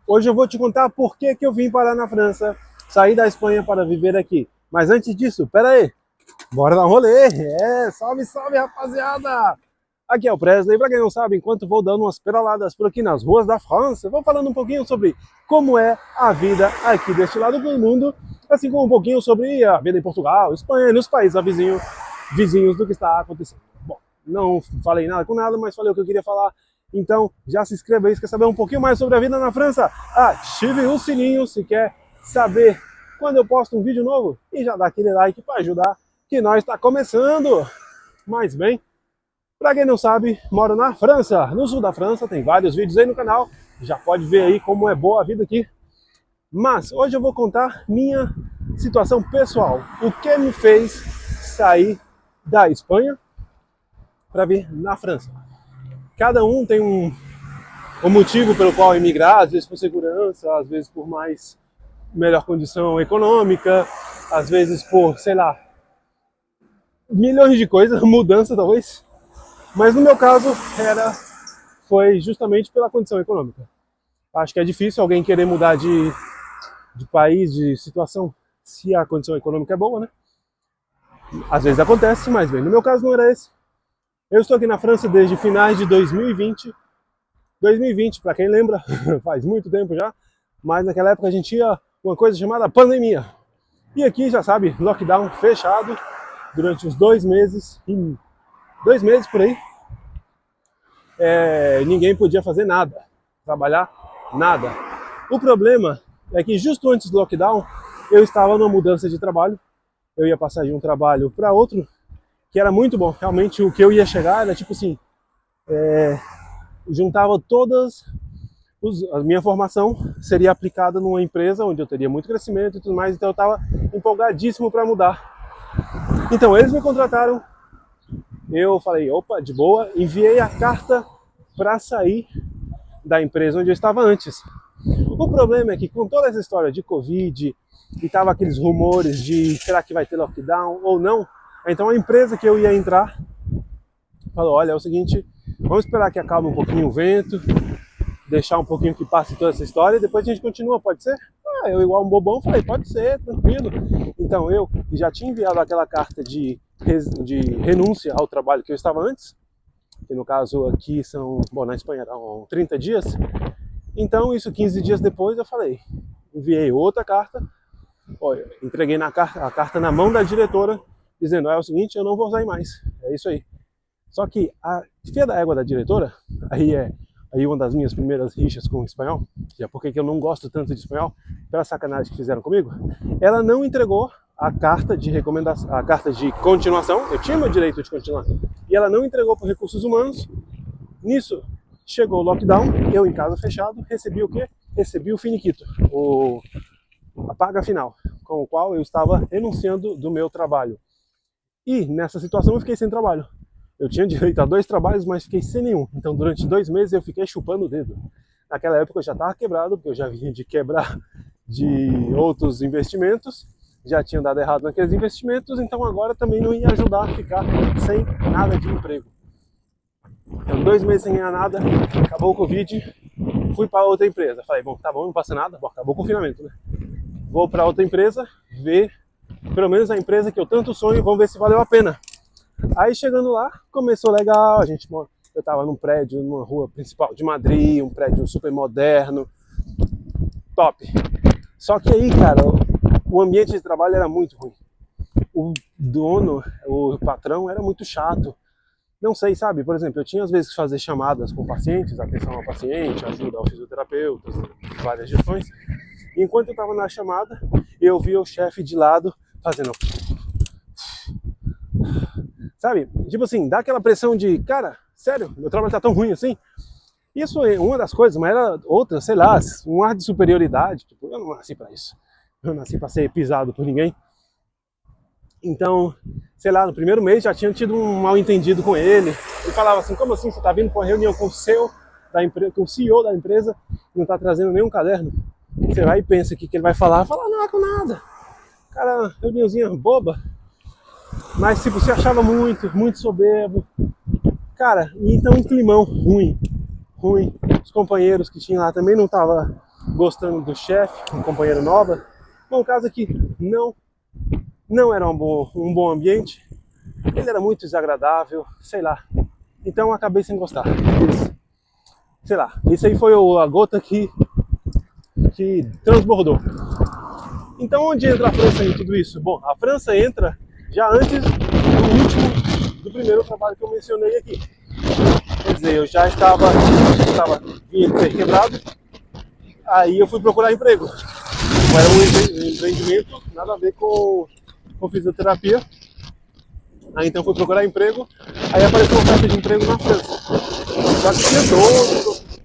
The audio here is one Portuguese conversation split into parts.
Hoje eu vou te contar por que que eu vim parar na França, sair da Espanha para viver aqui. Mas antes disso, pera aí, bora dar um rolê. Salve, salve, rapaziada! Aqui é o Presley. Para quem não sabe, enquanto vou dando umas pedaladas por aqui nas ruas da França, vou falando um pouquinho sobre como é a vida aqui deste lado do mundo, assim como um pouquinho sobre a vida em Portugal, Espanha e nos países vizinhos do que está acontecendo. Bom, não falei nada com nada, mas falei o que eu queria falar. Então, já se inscreva aí se quer saber um pouquinho mais sobre a vida na França. Ative o sininho se quer saber quando eu posto um vídeo novo e já dá aquele like para ajudar, que nós está começando. Mas bem, para quem não sabe, moro na França, no sul da França, tem vários vídeos aí no canal, já pode ver aí como é boa a vida aqui. Mas hoje eu vou contar minha situação pessoal, o que me fez sair da Espanha para vir na França. Cada um tem um motivo pelo qual emigrar, às vezes por segurança, às vezes por melhor condição econômica, às vezes por, sei lá, milhões de coisas, mudança talvez. Mas no meu caso foi justamente pela condição econômica. Acho que é difícil alguém querer mudar de país, de situação, se a condição econômica é boa, né? Às vezes acontece, mas bem, no meu caso não era esse. Eu estou aqui na França desde finais de 2020. 2020, para quem lembra, faz muito tempo já, mas naquela época a gente tinha uma coisa chamada pandemia. E aqui, já sabe, lockdown fechado durante uns 2 meses, em 2 meses por aí, ninguém podia fazer nada, trabalhar nada. O problema é que justo antes do lockdown, eu estava numa mudança de trabalho, eu ia passar de um trabalho para outro, que era muito bom. Realmente o que eu ia chegar era tipo assim, juntava a minha formação seria aplicada numa empresa onde eu teria muito crescimento e tudo mais, então eu estava empolgadíssimo para mudar. Então eles me contrataram, eu falei, opa, de boa, enviei a carta para sair da empresa onde eu estava antes. O problema é que com toda essa história de Covid, e tava aqueles rumores de será que vai ter lockdown ou não, então a empresa que eu ia entrar falou, olha, é o seguinte, vamos esperar que acalme um pouquinho o vento, deixar um pouquinho que passe toda essa história e depois a gente continua, pode ser? Eu igual um bobão falei, pode ser, tranquilo. Então eu já tinha enviado aquela carta de renúncia ao trabalho que eu estava antes, que no caso aqui são, bom, na Espanha eram 30 dias, então isso 15 dias depois eu falei, enviei outra carta, entreguei a carta na mão da diretora, dizendo, é o seguinte, eu não vou sair mais, é isso aí. Só que a filha da égua da diretora, aí uma das minhas primeiras rixas com o espanhol, já porque eu não gosto tanto de espanhol, pela sacanagem que fizeram comigo, ela não entregou a carta de recomendação, a carta de continuação, eu tinha meu direito de continuar, e ela não entregou para recursos humanos. Nisso, chegou o lockdown, eu em casa fechado, recebi o quê? Recebi o finiquito, a paga final, com o qual eu estava renunciando do meu trabalho. E nessa situação eu fiquei sem trabalho. Eu tinha direito a 2 trabalhos, mas fiquei sem nenhum. Então durante 2 meses eu fiquei chupando o dedo. Naquela época eu já estava quebrado, porque eu já vinha de quebrar de outros investimentos, já tinha dado errado naqueles investimentos, então agora também não ia ajudar a ficar sem nada de emprego. Então 2 meses sem ganhar nada, acabou o Covid, fui para outra empresa. Falei, bom, tá bom, não passa nada, bom, acabou o confinamento, né? Vou para outra empresa, ver, pelo menos a empresa que eu tanto sonho, vamos ver se valeu a pena. Aí chegando lá, começou legal, eu tava num prédio, numa rua principal de Madrid, um prédio super moderno, top. Só que aí, cara, o ambiente de trabalho era muito ruim. O dono, o patrão era muito chato. Não sei, sabe? Por exemplo, eu tinha às vezes que fazer chamadas com pacientes, atenção ao paciente, ajuda ao fisioterapeuta, várias gestões. E enquanto eu estava na chamada, eu via o chefe de lado fazendo... Sabe? Tipo assim, dá aquela pressão de, cara, sério, meu trabalho tá tão ruim assim? Isso é uma das coisas, mas era outra, sei lá, um ar de superioridade. Tipo, eu não nasci pra isso. Eu nasci pra ser pisado por ninguém. Então, sei lá, no primeiro mês já tinha tido um mal entendido com ele. Ele falava assim, como assim, você tá vindo pra uma reunião com o CEO da empresa e não tá trazendo nenhum caderno? Você vai e pensa que ele vai falar, fala nada com nada. Cara, reuniãozinha boba. Mas tipo, se achava muito soberbo. Cara, então um climão ruim. Os companheiros que tinham lá também não estavam gostando do chefe, um companheiro nova. Bom, o caso é que não era um bom ambiente, ele era muito desagradável, sei lá. Então eu acabei sem gostar. Sei lá, isso aí foi a gota que transbordou. Então onde entra a França em tudo isso? Bom, a França entra já antes do primeiro trabalho que eu mencionei aqui. Quer dizer, eu já vinha de ser quebrado, aí eu fui procurar emprego. Não era um empreendimento, nada a ver com fisioterapia. Aí então fui procurar emprego, aí apareceu uma oferta de emprego na França. Só que tinha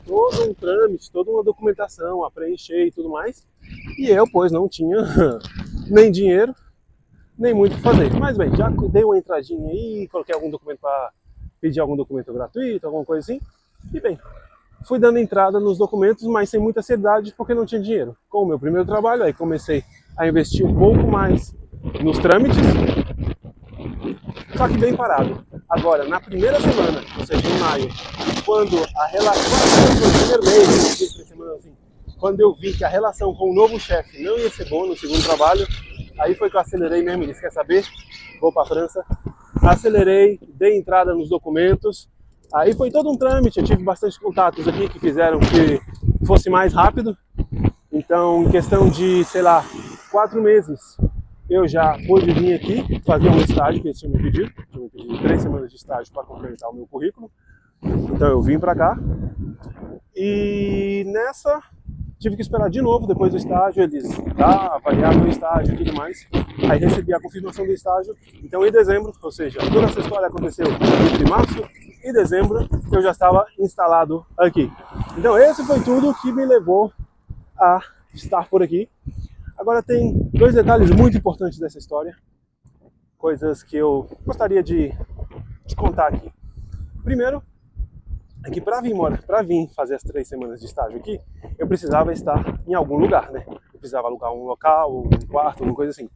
todo um trâmite, toda uma documentação a preencher e tudo mais. E eu, pois, não tinha nem dinheiro, nem muito o que fazer. Mas bem, já dei uma entradinha aí, coloquei algum documento para pedir algum documento gratuito, alguma coisa assim. E bem, fui dando entrada nos documentos, mas sem muita seriedade, porque não tinha dinheiro. Com o meu primeiro trabalho, aí comecei a investir um pouco mais nos trâmites, só que bem parado. Agora, na primeira semana, ou seja, em maio, quando a relação, no primeiro mês, 3 semanas assim, quando eu vi que a relação com o novo chefe não ia ser boa no segundo trabalho, aí foi que eu acelerei mesmo, disse, quer saber? Vou para a França. Acelerei, dei entrada nos documentos, aí foi todo um trâmite, eu tive bastante contatos aqui que fizeram que fosse mais rápido. Então, em questão de, sei lá, 4 meses, eu já pude vir aqui fazer um estágio que eles tinham me pedido. Tinham me pedido 3 semanas de estágio para complementar o meu currículo. Então eu vim para cá. E nessa, tive que esperar de novo, depois do estágio, eles avaliaram meu estágio e tudo mais. Aí recebi a confirmação do estágio. Então em dezembro, ou seja, toda essa história aconteceu entre março e dezembro, eu já estava instalado aqui. Então esse foi tudo que me levou a estar por aqui. Agora tem 2 detalhes muito importantes dessa história, coisas que eu gostaria de contar aqui. Primeiro, é que para vir fazer as 3 semanas de estágio aqui, eu precisava estar em algum lugar, né? Eu precisava alugar um local, um quarto, uma coisa assim.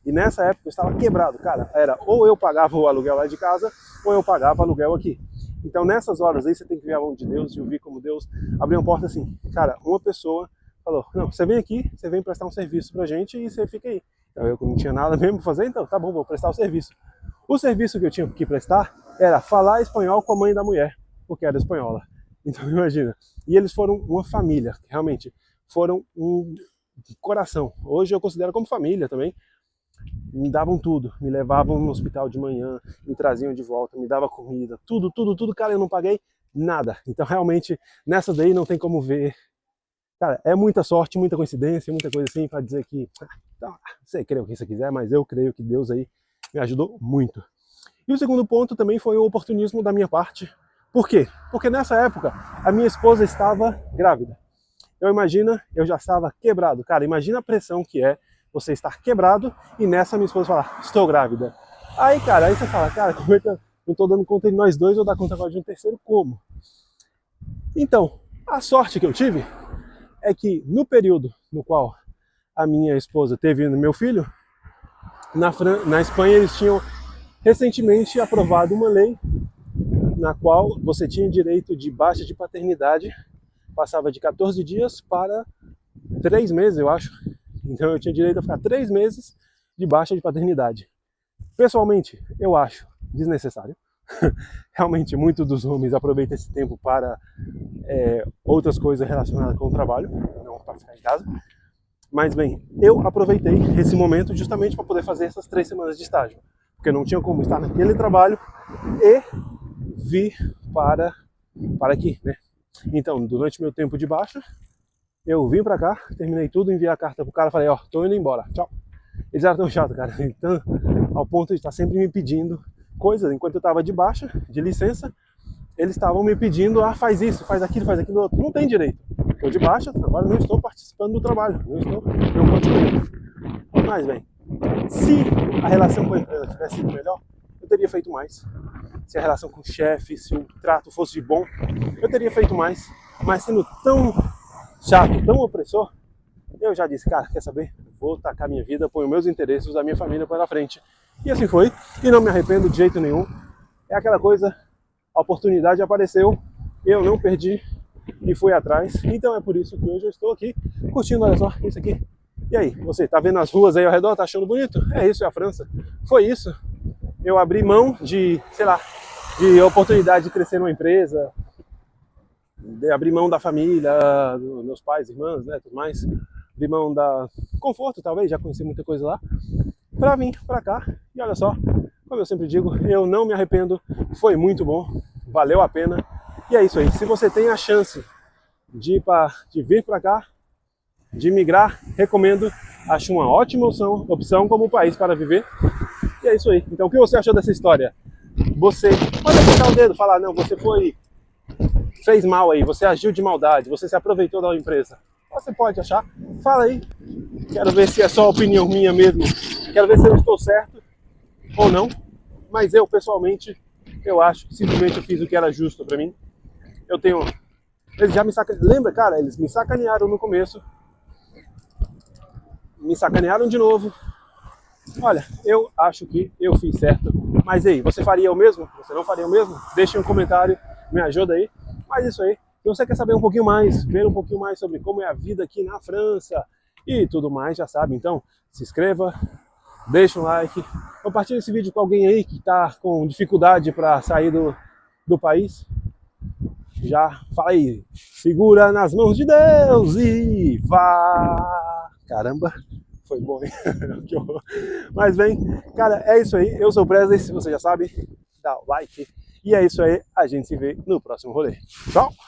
E nessa época eu estava quebrado, cara. Era ou eu pagava o aluguel lá de casa, ou eu pagava o aluguel aqui. Então nessas horas aí você tem que ver a mão de Deus e ouvir como Deus abriu uma porta assim. Cara, uma pessoa falou, não, você vem aqui, você vem prestar um serviço pra gente e você fica aí. Então eu não tinha nada mesmo pra fazer, então tá bom, vou prestar o serviço. O serviço que eu tinha que prestar era falar espanhol com a mãe da mulher, porque era espanhola. Então imagina. E eles foram uma família, realmente. Foram um coração. Hoje eu considero como família também. Me davam tudo, me levavam no hospital de manhã, me traziam de volta, me davam comida, tudo, cara, eu não paguei nada. Então realmente, nessa daí não tem como ver. Cara, é muita sorte, muita coincidência, muita coisa assim para dizer que você crê o que você quiser, mas eu creio que Deus aí me ajudou muito. E o segundo ponto também foi o oportunismo da minha parte. Por quê? Porque nessa época a minha esposa estava grávida. Eu já estava quebrado. Cara, imagina a pressão que é você estar quebrado e nessa minha esposa falar, estou grávida. Aí você fala, cara, como é que eu não estou dando conta de nós dois, ou dar conta agora de um terceiro, como? Então, a sorte que eu tive é que no período no qual a minha esposa teve meu filho, na Espanha eles tinham recentemente aprovado uma lei na qual você tinha direito de baixa de paternidade, passava de 14 dias para 3 meses, eu acho. Então eu tinha direito a ficar 3 meses de baixa de paternidade. Pessoalmente, eu acho desnecessário. Realmente, muitos dos homens aproveitam esse tempo para outras coisas relacionadas com o trabalho, não para ficar em casa. Mas bem, eu aproveitei esse momento justamente para poder fazer essas 3 semanas de estágio, porque não tinha como estar naquele trabalho e vir para aqui, né? Então, durante meu tempo de baixa, eu vim para cá, terminei tudo, enviei a carta pro cara, falei, ó, tô indo embora, tchau. Eles eram tão chatos, cara, então, ao ponto de estar sempre me pedindo coisas, enquanto eu estava de baixa, de licença, eles estavam me pedindo, faz isso, faz aquilo outro. Não tem direito. Estou de baixa, agora não estou participando do trabalho, não continuo. Mas, bem, se a relação com a empresa tivesse sido melhor, eu teria feito mais. Se a relação com o chefe, se o trato fosse bom, eu teria feito mais. Mas sendo tão chato, tão opressor, eu já disse, cara, quer saber? Vou tacar minha vida, ponho meus interesses da minha família pela frente. E assim foi, e não me arrependo de jeito nenhum. É aquela coisa, a oportunidade apareceu, eu não perdi, e fui atrás. Então é por isso que hoje eu estou aqui curtindo, olha só, isso aqui. E aí, você tá vendo as ruas aí ao redor, tá achando bonito? É isso, é a França. Foi isso. Eu abri mão de, sei lá, de oportunidade de crescer numa empresa, de abrir mão da família, dos meus pais, irmãs, né, tudo mais. Abrir mão da conforto, talvez, já conheci muita coisa lá, pra vir pra cá. E olha só, como eu sempre digo, eu não me arrependo, foi muito bom, valeu a pena. E é isso aí, se você tem a chance de vir pra cá, de migrar, recomendo, acho uma ótima opção como país para viver. E é isso aí. Então, o que você achou dessa história? Você pode apontar o dedo, falar, não, você fez mal aí, você agiu de maldade, você se aproveitou da empresa. Você pode achar, fala aí. Quero ver se é só opinião minha mesmo. Quero ver se eu estou certo ou não. Mas eu, pessoalmente, eu acho que simplesmente eu fiz o que era justo para mim. Eu tenho... Eles já me sacanearam. Lembra, cara? Eles me sacanearam no começo. Me sacanearam de novo. Olha, eu acho que eu fiz certo. Mas aí, você faria o mesmo? Você não faria o mesmo? Deixe um comentário, me ajuda aí. Mas isso aí. Se você quer saber um pouquinho mais, ver um pouquinho mais sobre como é a vida aqui na França e tudo mais, já sabe. Então, se inscreva, deixa um like, compartilhe esse vídeo com alguém aí que está com dificuldade para sair do país. Já fala aí, segura nas mãos de Deus e vá! Caramba, foi bom, hein? Mas bem, cara, é isso aí. Eu sou o Presley, se você já sabe, dá o like. E é isso aí, a gente se vê no próximo rolê. Tchau!